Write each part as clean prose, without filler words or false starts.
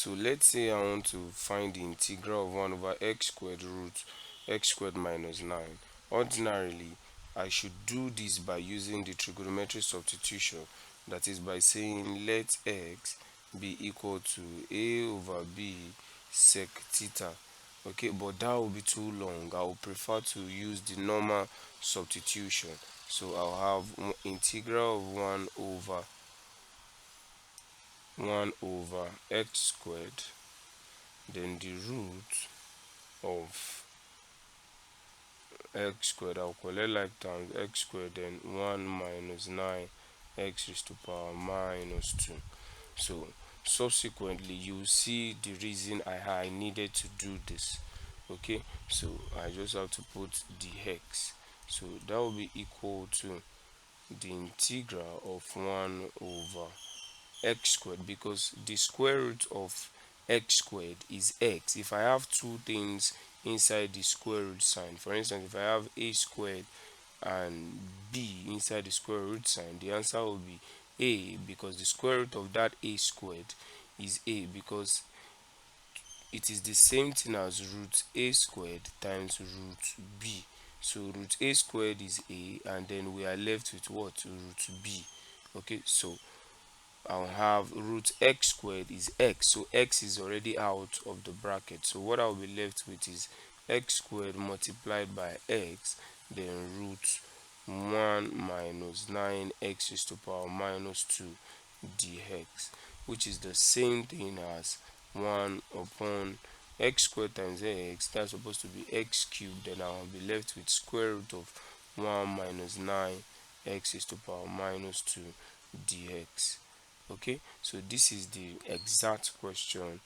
So let's say I want to find the integral of 1 over x squared root x squared minus 9. Ordinarily, I should do this by using the trigonometry substitution, that is by saying let x be equal to a over b sec theta. Okay, but that will be too long. I would prefer to use the normal substitution. So I'll have integral of 1 over x squared, then the root of x squared. I'll collect like times x squared, then 1 minus 9 x raised to power minus 2. So subsequently you see the reason I needed to do this. Okay, so I just have to put the x, so that will be equal to the integral of 1 over x squared, because the square root of x squared is x. If I have two things inside the square root sign, for instance, if I have a squared and b inside the square root sign, the answer will be a, because the square root of that a squared is a, because it is the same thing as root a squared times root b. So root a squared is a, and then we are left with what? Root b. Okay, so I'll have root x squared is x, so x is already out of the bracket. So what I'll be left with is x squared multiplied by x, then root 1 minus 9 x raised to power minus 2 dx, which is the same thing as 1 upon x squared times x. That's supposed to be x cubed. Then I'll be left with square root of 1 minus 9 x raised to power minus 2 dx. Okay, so this is the exact question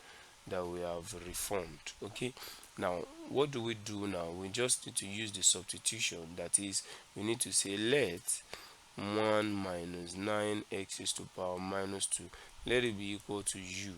that we have reformed. Okay, now what do we do now? We just need to use the substitution, that is, we need to say let 1 minus 9 x raised to power minus 2, let it be equal to u.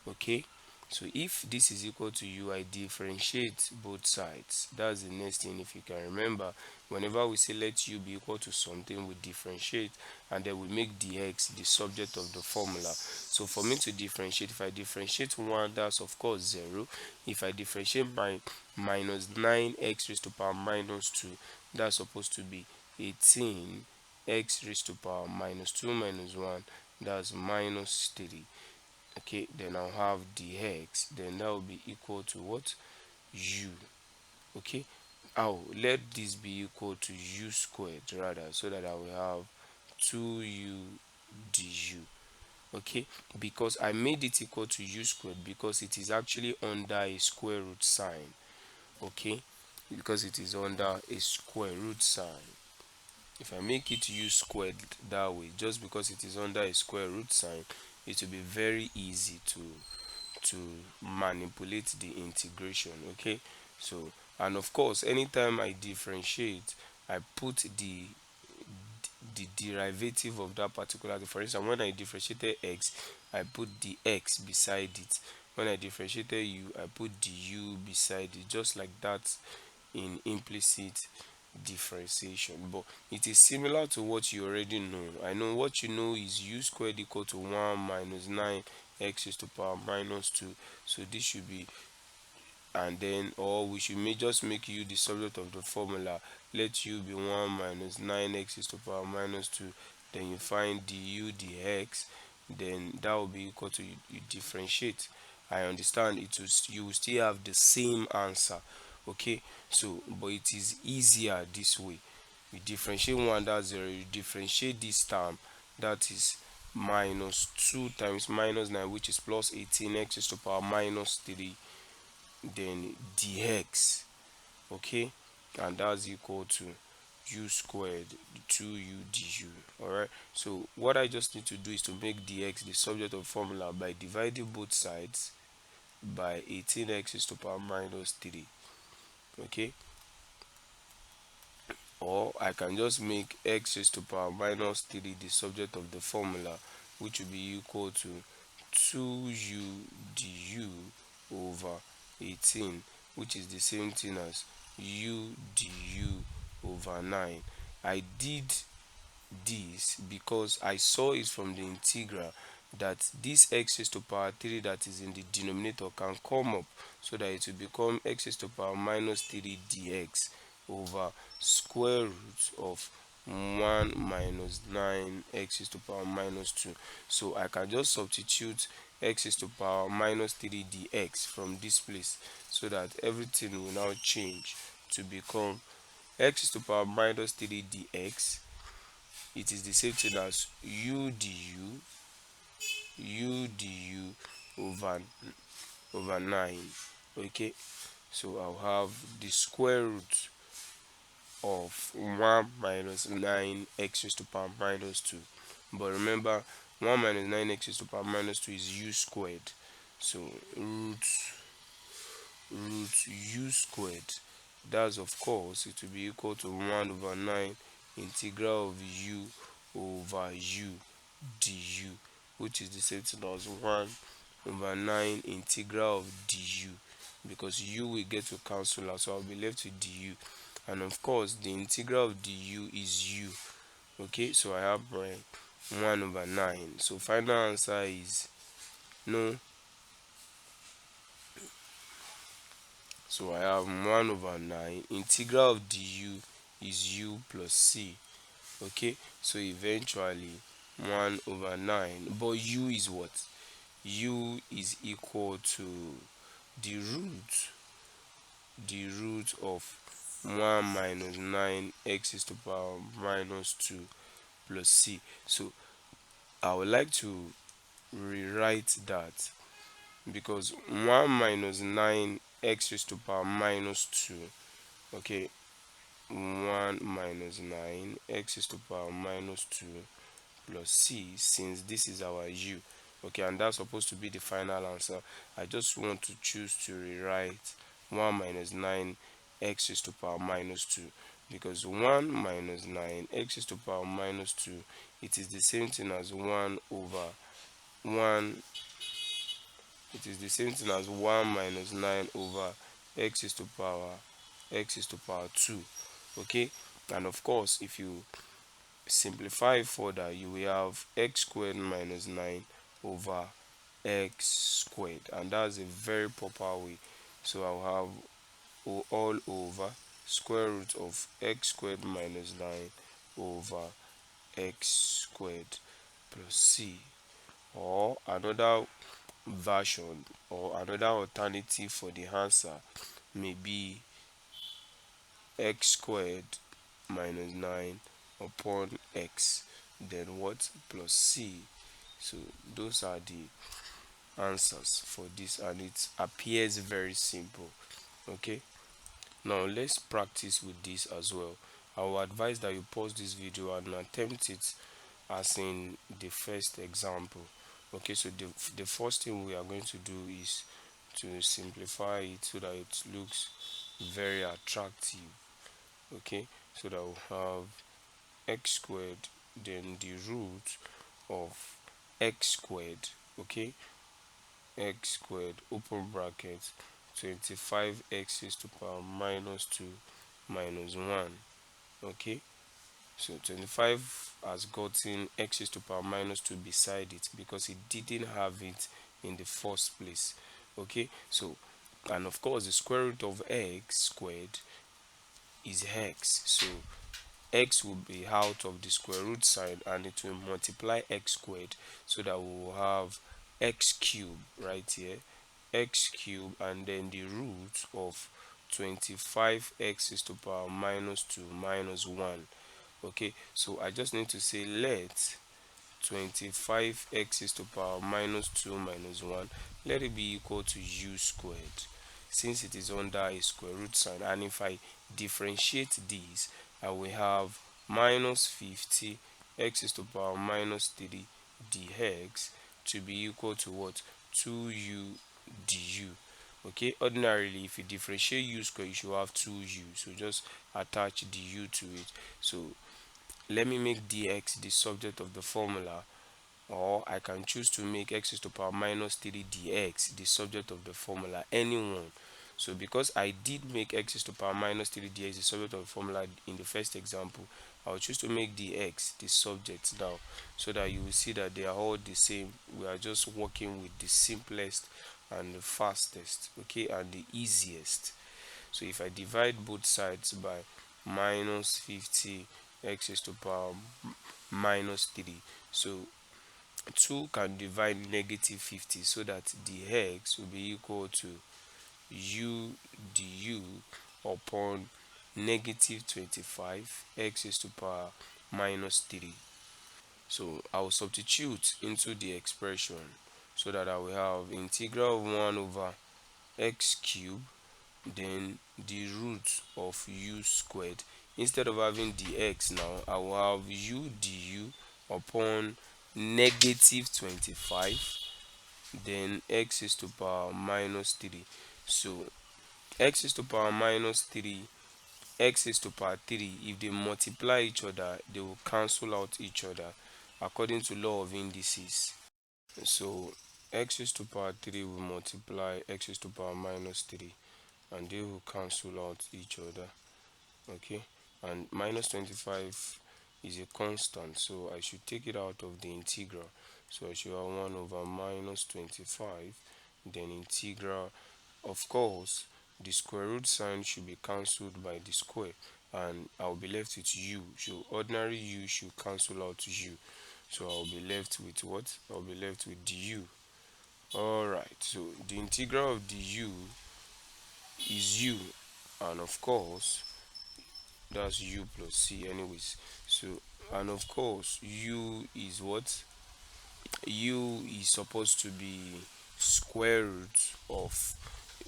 Okay, so if this is equal to u, I differentiate both sides. That's the next thing. If you can remember, whenever we say let u be equal to something, we differentiate and then we make dx the subject of the formula. So for me to differentiate, if I differentiate 1, that's of course 0. If I differentiate by minus 9 x raised to power minus 2, that's supposed to be 18 x raised to power minus 2 minus 1, that's minus 3. Okay, then I'll have dx, then that will be equal to what? U. Okay, I'll let this be equal to u squared rather, so that I will have 2u du. Okay, because I made it equal to u squared because it is actually under a square root sign. Okay, because it is under a square root sign. If I make it u squared that way, just because it is under a square root sign, it will be very easy to manipulate the integration. Okay, so, and of course anytime I differentiate, I put the derivative of that particular thing. For instance, when I differentiated x, I put the x beside it. When I differentiated u, I put the u beside it, just like that in implicit differentiation. But it is similar to what you already know. I know what you know is u squared equal to 1 minus 9 x raised to power minus 2. So this should be, and then, or we should just make u the subject of the formula. Let u be 1 minus 9 x raised to power minus 2, then you find du dx, then that will be equal to, you differentiate. I understand it will, you will still have the same answer. Okay, so but it is easier this way. You differentiate 1, that's 0. You differentiate this term, that is minus 2 times minus 9, which is plus 18 x raised to power minus 3, then dx. Okay, and that's equal to u squared 2u du. All right, so what I just need to do is to make dx the subject of formula by dividing both sides by 18x raised to power minus 3. Okay, or I can just make x raised to power minus 3 the subject of the formula, which will be equal to 2u du over 18, which is the same thing as u du over 9. I did this because I saw it from the integral that this x raised to power 3 that is in the denominator can come up, so that it will become x raised to power minus 3 dx over square root of 1 minus 9 x raised to power minus 2. So I can just substitute x raised to power minus 3 dx from this place, so that everything will now change to become x raised to power minus 3 dx. It is the same thing as u du over 9. Okay, so I'll have the square root of 1 minus 9 x raised to power minus 2. But remember, 1 minus 9 x raised to power minus 2 is u squared. So root u squared, that's of course it will be equal to 1 over 9 integral of u over u du, which is the same thing as 1 over 9 integral of du, because u will get to cancel out, so I'll be left with du. And of course the integral of du is u. Okay, so I have my 1 over 9. So final answer is no. So I have 1 over 9 integral of du is u plus c. Okay, so eventually 1 over 9, but u is what? U is equal to the root of 1 minus 9 x is to power minus 2 plus c. So I would like to rewrite that, because 1 minus 9 x raised to power minus 2, okay, 1 minus 9 x raised to power minus 2 plus c, since this is our u, okay, and that's supposed to be the final answer. I just want to choose to rewrite 1 minus 9 x raised to power minus 2, because 1 minus 9 x raised to power minus 2, it is the same thing as 1 over 1, it is the same thing as 1 minus 9 over x is to power 2. Okay, and of course if you simplify further, you will have x squared minus 9 over x squared, and that's a very proper way. So I'll have all over square root of x squared minus 9 over x squared plus c, or another version or another alternative for the answer may be x squared minus 9 upon x, then what, plus c. So those are the answers for this, and it appears very simple. Okay, now let's practice with this as well. I will advise that you pause this video and attempt it as in the first example. Okay, so the first thing we are going to do is to simplify it so that it looks very attractive. Okay, so that we'll have x squared, then the root of x squared, okay, x squared open bracket 25x is to power minus 2 minus 1. Okay, so 25 has gotten x is to power minus 2 beside it because it didn't have it in the first place. Okay, so, and of course the square root of x squared is x, so x will be out of the square root side and it will multiply x squared, so that we will have x cube right here, x cube, and then the root of 25x is to power minus 2 minus 1. Okay, so I just need to say let 25x is to power minus 2 minus 1, let it be equal to u squared, since it is under a square root sign. And if I differentiate this, I will have minus 50 x is to power minus 3 dx to be equal to what, 2u du. Okay, ordinarily if you differentiate u squared, you should have 2u, so just attach du to it. So let me make dx the subject of the formula, or I can choose to make x is to power minus 3 dx the subject of the formula, anyone. So because I did make x raised to power minus 3 dx the subject of the formula in the first example, I will choose to make the x the subject now, so that you will see that they are all the same. We are just working with the simplest and the fastest, okay, and the easiest. So if I divide both sides by minus 50 x raised to power minus 3, so 2 can divide negative 50, so that the x will be equal to u du upon negative 25 x raised to power minus 3. So I will substitute into the expression, so that I will have integral of 1 over x cubed, then the root of u squared. Instead of having the x now, I will have u du upon negative 25, then x is to power minus 3. So x is to power minus 3, x is to power 3, if they multiply each other, they will cancel out each other according to law of indices. So x is to power 3 will multiply x is to power minus 3, and they will cancel out each other, okay. And minus 25 is a constant, so I should take it out of the integral. So I should have 1 over minus 25, then integral. Of course, the square root sign should be cancelled by the square, and I'll be left with u. So ordinary u should cancel out u, so I'll be left with what? I'll be left with du. Alright, so the integral of du is u, and of course that's u plus c anyways. So, and of course u is what? U is supposed to be square root of,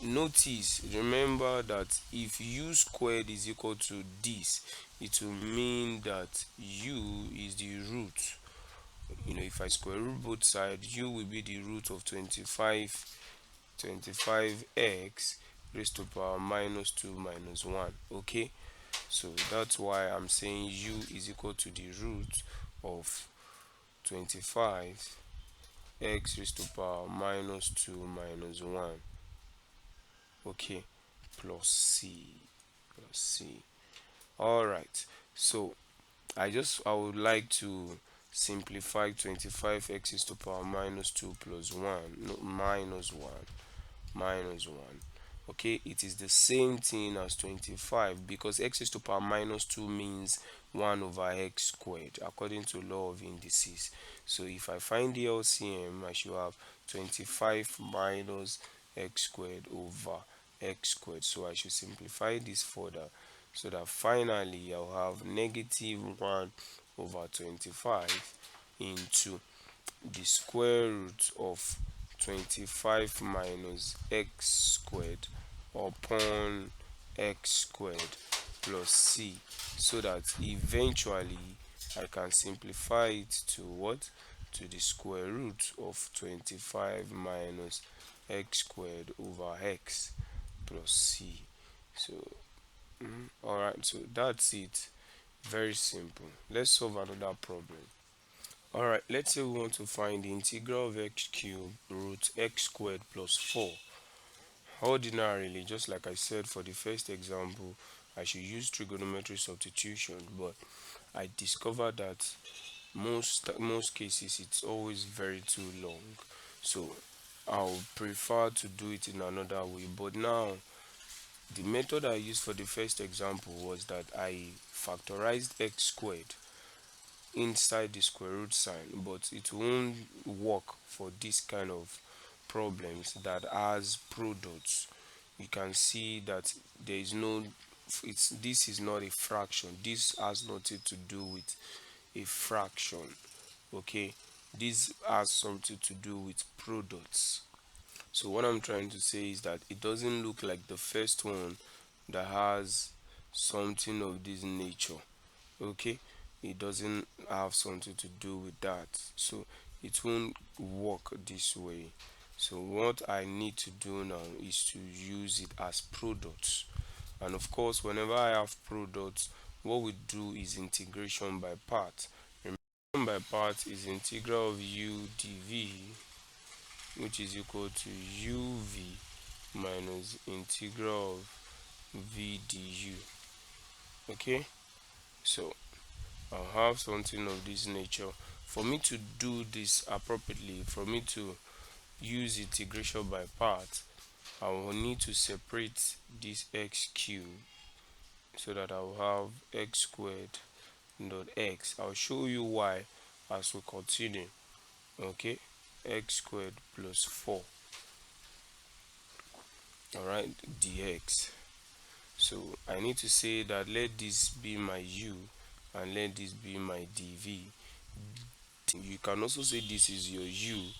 notice, remember that if u squared is equal to this, it will mean that u is the root. If I square root both sides, u will be the root of 25x raised to power minus 2 minus 1, okay. So that's why I'm saying u is equal to the root of 25 x raised to power minus 2 minus 1, okay, plus c. All right, so I would like to simplify 25x raised to power minus 2 plus 1, no, minus 1. Okay, it is the same thing as 25, because x raised to power minus 2 means 1 over x squared according to law of indices. So if I find the LCM, I should have 25 minus x squared over x squared. So I should simplify this further, so that finally I'll have negative 1 over 25 into the square root of 25 minus x squared upon x squared plus c, so that eventually I can simplify it to what? To the square root of 25 minus x squared over x plus c. So alright, so that's it. Very simple. Let's solve another problem. Alright, let's say we want to find the integral of x cubed root x squared plus 4. Ordinarily, just like I said for the first example, I should use trigonometry substitution, but I discovered that most cases it's always very too long, so I'll prefer to do it in another way. But now, the method I used for the first example was that I factorized x squared inside the square root sign, but it won't work for this kind of problems that has products. You can see that there is no, this is not a fraction, this has nothing to do with a fraction, okay. This has something to do with products. So what I'm trying to say is that it doesn't look like the first one that has something of this nature, okay. It doesn't have something to do with that, so it won't work this way. So what I need to do now is to use it as products, and of course whenever I have products, what we do is integration by part. Integration by part is integral of u dv, which is equal to uv minus integral of v du. Okay, so I'll have something of this nature. For me to do this appropriately, for me to use integration by parts, I will need to separate this x cube so that I will have x squared dot x. I'll show you why as we continue. Okay, x squared plus 4, all right, dx. So I need to say that let this be my u and let this be my dv. You can also say this is your u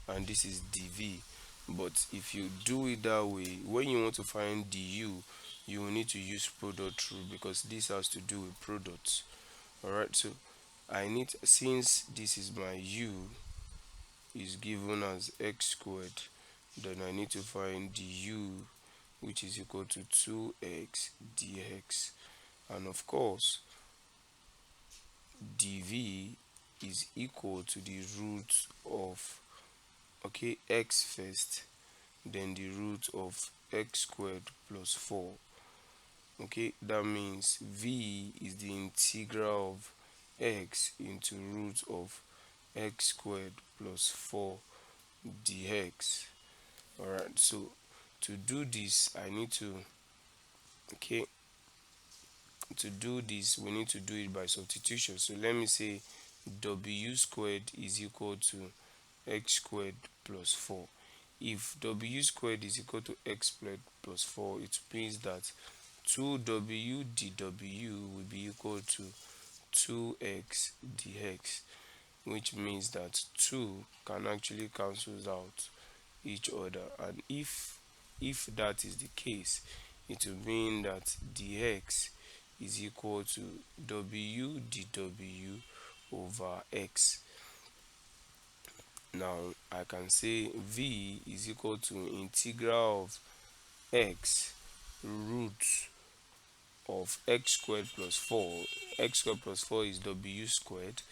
and this is dv, but if you do it that way, when you want to find du, you will need to use product rule because this has to do with products. All right, so I need, since this is my u is given as x squared, then I need to find du, which is equal to 2x dx, and of course dv is equal to the root of, okay, x first, then the root of x squared plus 4. Okay, that means v is the integral of x into root of x squared plus 4 dx. All right, so to do this I need to, okay, to do this we need to do it by substitution. So let me say w squared is equal to x squared plus 4. If w squared is equal to x squared plus 4, it means that 2w dw will be equal to 2x dx, which means that 2 can actually cancel out each other, and if that is the case, it will mean that dx is equal to w dw over x. Now I can say v is equal to integral of x root of x squared plus 4. X squared plus 4 is w squared,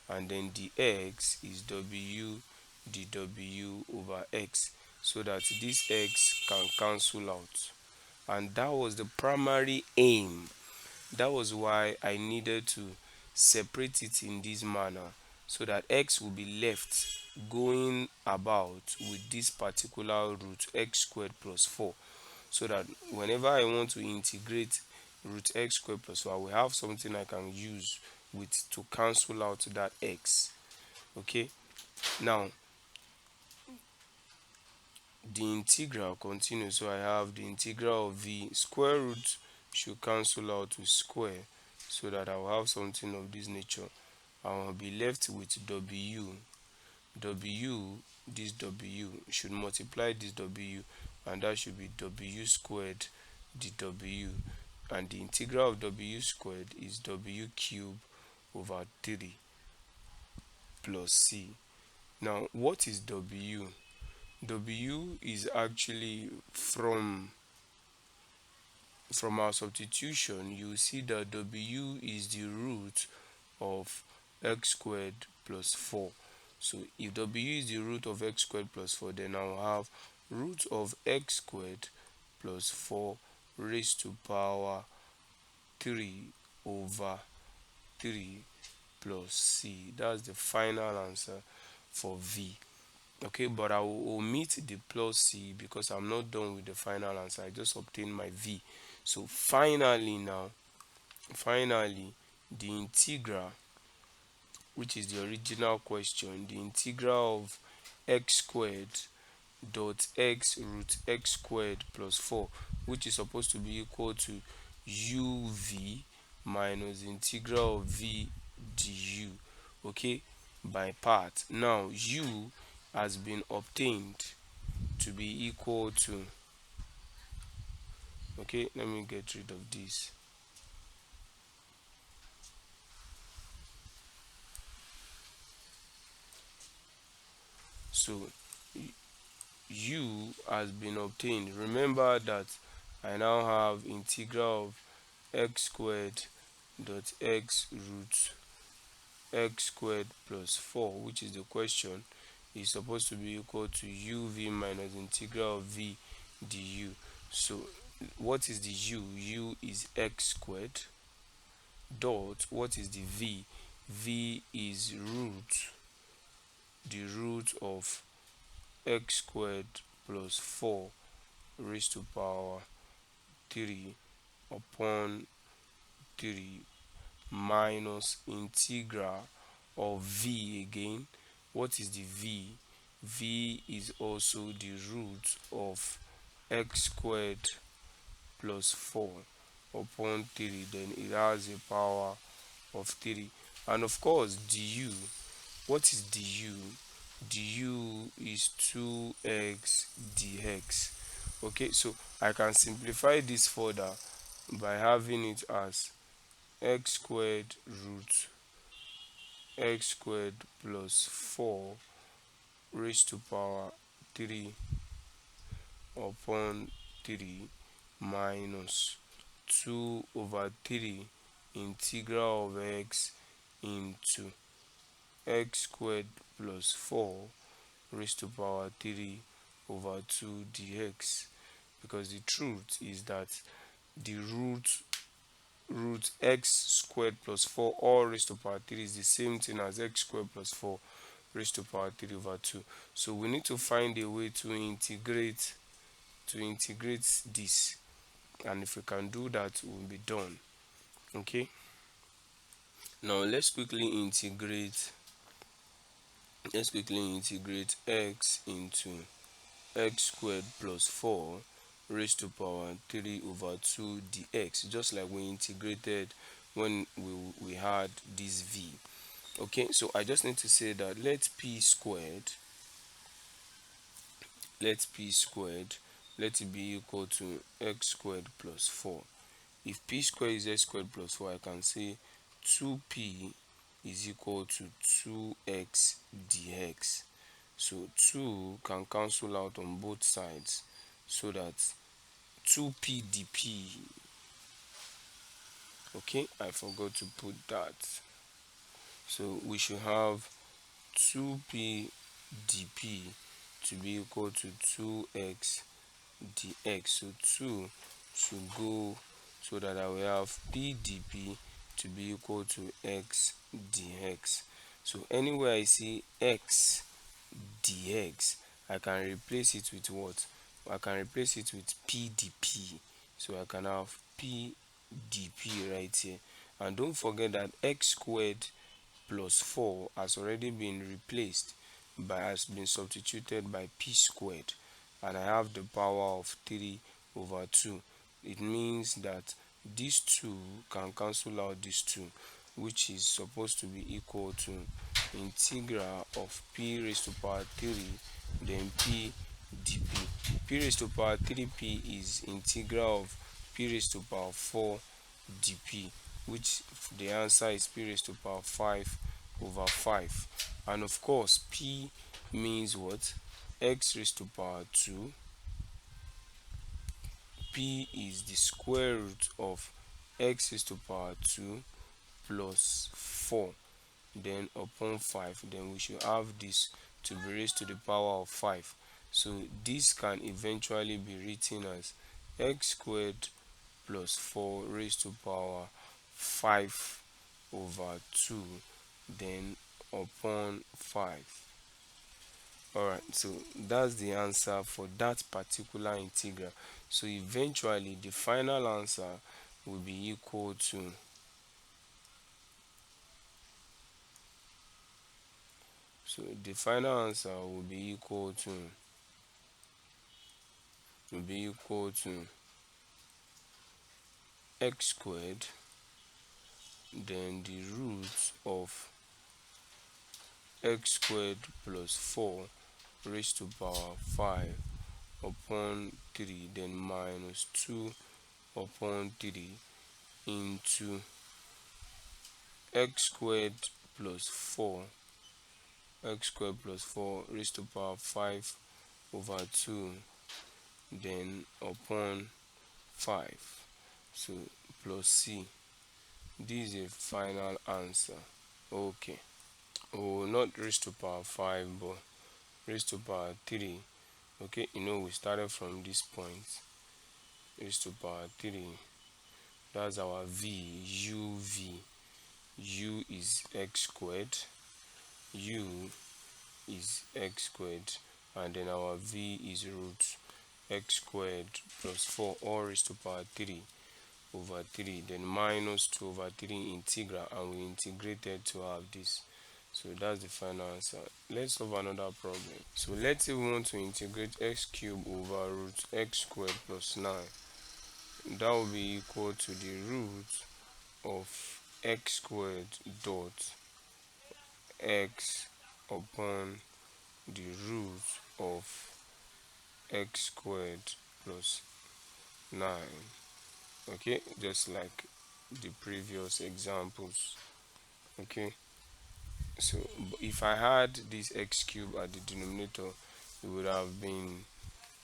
and then dx is w dw over x, so that this x can cancel out. And that was the primary aim. That was why I needed to separate it in this manner, so that x will be left going about with this particular root x squared plus 4, so that whenever I want to integrate root x squared plus 4, I will have something I can use with to cancel out that x. Okay, now the integral continues, so I have the integral of v. Square root should cancel out with square, so that I will have something of this nature. I will be left with w, this w should multiply this w, and that should be w squared dw, and the integral of w squared is w cubed over 3 plus c. Now what is w? W is actually from our substitution, you see that w is the root of x squared plus 4. So if w is the root of x squared plus 4, then I'll have root of x squared plus 4 raised to power 3 over 3 plus c. That's the final answer for v. Okay, but I will omit the plus c because I'm not done with the final answer. I just obtained my v. So finally the integral, which is the original question, the integral of x squared dot x root x squared plus 4, which is supposed to be equal to uv minus integral of v du, okay, by part. Now u has been obtained to be equal to, okay, let me get rid of this. So u has been obtained. Remember that I now have integral of x squared dot x root x squared plus 4, which is the question, is supposed to be equal to uv minus integral of v du. So what is the u is x squared, dot what is the v is the root of x squared plus 4 raised to power 3 upon 3 minus integral of v again. What is the v is also the root of x squared plus 4 upon 3, then it has a power of 3. And of course du, what is du is 2x dx. Okay, so I can simplify this further by having it as x squared root x squared plus 4 raised to power 3 upon 3 minus 2 over 3 integral of x into x squared plus 4 raised to power 3 over 2 dx, because the truth is that the root x squared plus 4 all raised to power 3 is the same thing as x squared plus 4 raised to power 3 over 2. So we need to find a way to integrate this, and if we can do that, we'll be done. Okay, now let's quickly integrate x into x squared plus 4 raised to power 3 over 2 dx, just like we integrated when we had this v. Okay, so I just need to say that let p squared let it be equal to x squared plus 4. If p squared is x squared plus 4, I can say 2p is equal to 2x dx. So 2 can cancel out on both sides, so that 2p dp. Okay, I forgot to put that. So we should have 2p dp to be equal to 2x dx. So 2 should go, so that I will have p dp to be equal to x dx. So anywhere I see x dx, I can replace it with what? I can replace it with p dp. So I can have p dp right here. And don't forget that x squared plus 4 has already been replaced has been substituted by p squared, and I have the power of 3 over 2. It means that these 2 can cancel out this 2, which is supposed to be equal to integral of p raised to power 3 then p dp. P raised to power 3p is integral of p raised to power 4 dp, which the answer is p raised to power 5 over 5. And of course p means what? X raised to power 2. P is the square root of x raised to power 2 plus 4, then upon 5. Then we should have this to be raised to the power of 5. So this can eventually be written as x squared plus 4 raised to power 5 over 2, then upon 5. Alright, so that's the answer for that particular integral. So eventually the final answer will be equal to x squared, then the root of x squared plus 4 raised to power 5 upon 3, then minus 2 upon 3 into x squared plus 4 raised to power 5 over 2, then upon 5. So plus c. This is a final answer. Okay. Oh, not raised to power 5, but raised to power 3. Okay, we started from this point, raised to power 3. That's our v. U is x squared, u is x squared, and then our v is root x squared plus 4 all raised to power 3 over 3, then minus 2 over 3 integral, and we integrated to have this. So that's the final answer. Let's solve another problem. So let's say we want to integrate x cubed over root x squared plus 9. That will be equal to the root of x squared dot x upon the root of x squared plus 9. Okay, just like the previous examples. Okay, so if I had this x cube at the denominator, it would have been,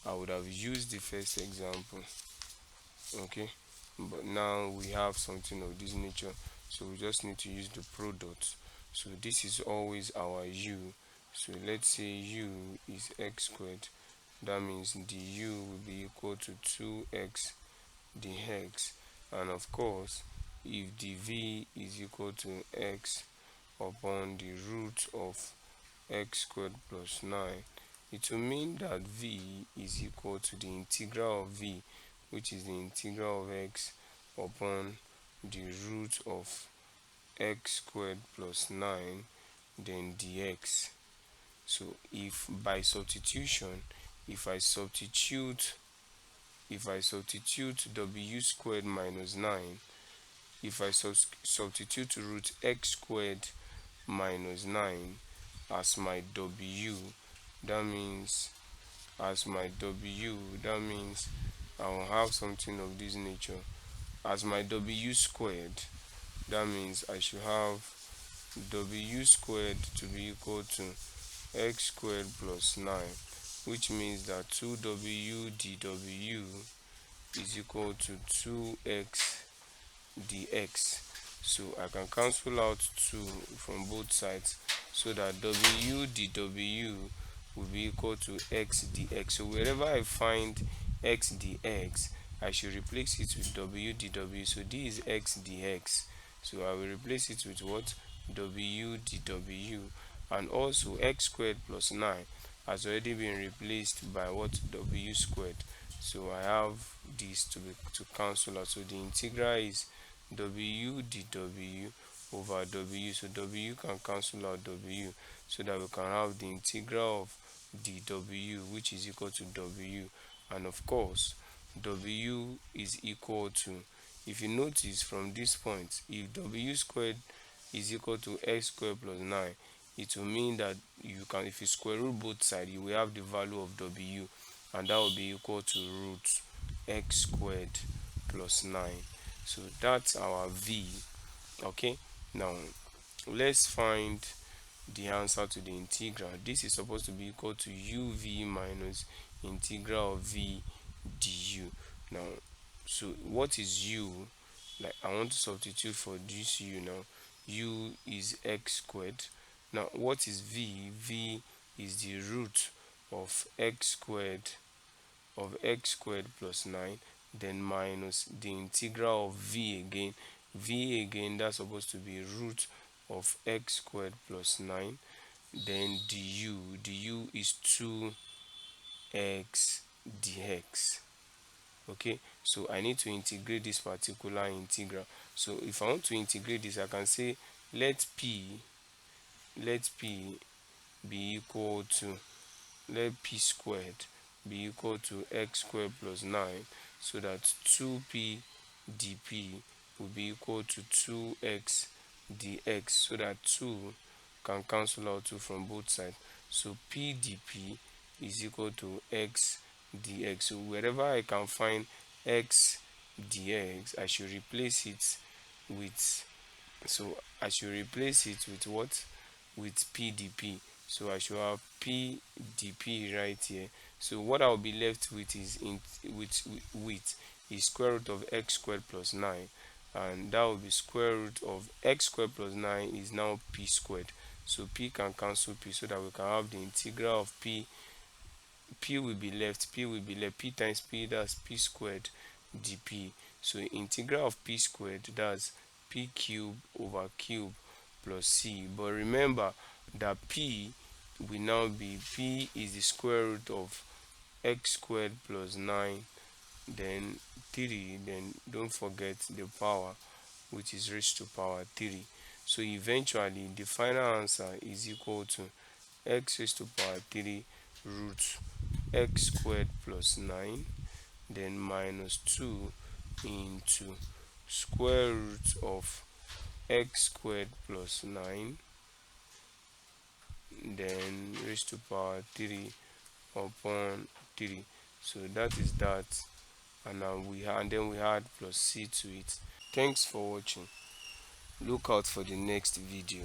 I would have used the first example. Okay, but now we have something of this nature, so we just need to use the product. So this is always our u. So let's say u is x squared. That means the u will be equal to 2x dx, and of course if the v is equal to x upon the root of x squared plus 9, it will mean that v is equal to the integral of v, which is the integral of x upon the root of x squared plus 9 then dx. So if by substitution, if I substitute w squared minus 9, if I substitute root x squared minus 9 as my w, that means I will have something of this nature. As my w squared, that means I should have w squared to be equal to x squared plus 9, which means that 2w dw is equal to 2x dx. So I can cancel out 2 from both sides, so that w dw will be equal to x dx. So wherever I find x dx, I should replace it with w dw. So this is x dx, so I will replace it with what? W dw. And also x squared plus 9 has already been replaced by what? W squared. So I have this to cancel out. So the integral is w dw over w. So w can cancel out w, so that we can have the integral of dw, which is equal to w. And of course w is equal to, if you notice from this point, if w squared is equal to x squared plus 9, it will mean that you can, if you square root both sides, you will have the value of w, and that will be equal to root x squared plus 9. So that's our v. Okay, now let's find the answer to the integral. This is supposed to be equal to uv minus integral of v du. Now, so what is u? Like, I want to substitute for this u now. U is x squared. Now what is v? V is the root of x squared plus 9, then minus the integral of v again, that's supposed to be root of x squared plus 9, then du is 2x dx. Okay, so I need to integrate this particular integral. So if I want to integrate this, I can say let p be equal to, let p squared be equal to x squared plus 9, so that 2p dp will be equal to 2x dx, so that 2 can cancel out 2 from both sides. So p dp is equal to x dx. So wherever I can find x dx, I should replace it with, what? With p dp. So I should have p dp right here. So what I'll be left with is square root of x squared plus 9, and that will be square root of x squared plus 9 is now p squared. So p can cancel p, so that we can have the integral of p p will be left, p times p, that's p squared dp. So integral of p squared, that's p cube over cube plus c. But remember that p will now be, p is the square root of x squared plus 9, then 3, then don't forget the power, which is raised to power 3. So eventually the final answer is equal to x raised to power 3 root x squared plus 9, then minus 2 into square root of x squared plus 9, then raised to power 3 upon 3. So that is that, and now then we add plus c to it. Thanks for watching. Look out for the next video.